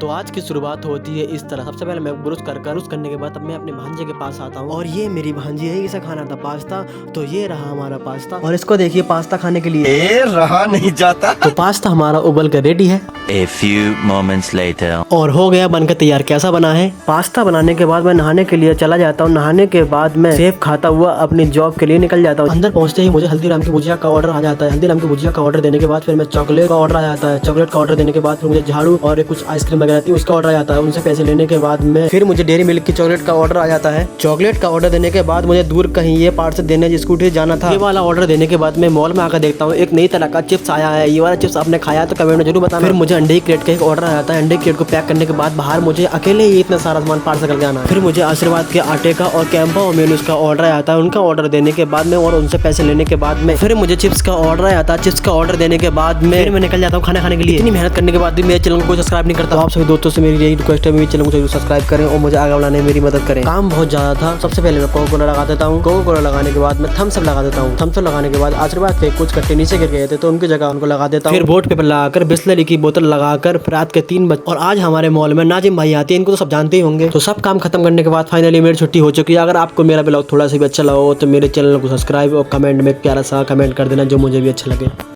तो आज की शुरुआत होती है इस तरह। सबसे पहले मैं ब्रश करने के बाद अब मैं अपने भांजे के पास आता हूँ और ये मेरी भांजी है, इसे खाना था पास्ता। तो ये रहा हमारा पास्ता और इसको देखिए पास्ता खाने के लिए रहा नहीं जाता। तो पास्ता हमारा उबल कर रेडी है। A few moments later. और हो गया बनकर तैयार। कैसा बना है? पास्ता बनाने के बाद मैं नहाने के लिए चला जाता हूँ। नहाने के बाद मैं सेब खाता हुआ अपनी जॉब के लिए निकल जाता हूँ। अंदर पहुंचते ही मुझे हल्दीराम की भुजिया का ऑर्डर आ जाता है। हल्दीराम की भुजिया का ऑर्डर देने के बाद फिर मैं चॉकलेट का ऑर्डर आ जाता है। चॉकलेट का ऑर्डर देने के बाद फिर मुझे झाड़ू और कुछ आइसक्रीम वगैरह थी उसका ऑर्डर आ जाता है। उनसे पैसे लेने के बाद में फिर मुझे डेयरी मिल्क की चॉकलेट का ऑर्डर आ जाता है। चॉकलेट का ऑर्डर देने के बाद मुझे दूर कहीं ये पार्सल देने स्कूटी जाना था। ये वाला ऑर्डर देने के बाद मैं मॉल में आकर देखता हूँ एक नई तरह का चिप्स आया है। ये वाला चिप्स आपने खाया तो कमेंट में जरूर बताना। फिर मुझे अंडे की क्रेट का एक ऑर्डर आ जाता है। अंडे की क्रेट को पैक करने के बाद बाहर मुझे अकेले ही इतना सारा सामान पार्सल करके आना है। फिर मुझे आशीर्वाद के आटे का और कैंपा और मेनूज का ऑर्डर आता है। उनका ऑर्डर देने के बाद में और उनसे पैसे लेने के बाद में फिर मुझे चिप्स का ऑर्डर आता है। चिप्स का ऑर्डर देने के बाद में मैं निकल जाता हूँ खाना खाने के लिए। इतनी मेहनत करने के बाद भी मेरे चैनल को सब्सक्राइब नहीं करता। आप सभी दोस्तों से मेरी यही रिक्वेस्ट है, मेरे चैनल को जरूर सब्सक्राइब करें और मुझे आगे बढ़ाने में मेरी मदद करें। काम बहुत ज्यादा था। सबसे पहले मैं कोको कोला लगा देता हूँ। कोको कोला लगाने के बाद मैं थम्स अप लगा देता हूँ। थम्स अप लगाने के बाद आशीर्वाद के कुछ कट्टे नीचे गिर गए थे तो उनकी जगह उनको लगा देता हूँ। फिर बोर्ड पेपर लगाकर बिस्लरी की बोतल लगाकर रात के 3 बजे और आज हमारे मॉल में नाजिम भाई आते हैं। इनको तो सब जानते ही होंगे। तो सब काम खत्म करने के बाद फाइनली मेरी छुट्टी हो चुकी है। अगर आपको मेरा ब्लॉग थोड़ा सा भी अच्छा लगा हो तो मेरे चैनल को सब्सक्राइब और कमेंट में प्यारा सा कमेंट कर देना जो मुझे भी अच्छा लगे।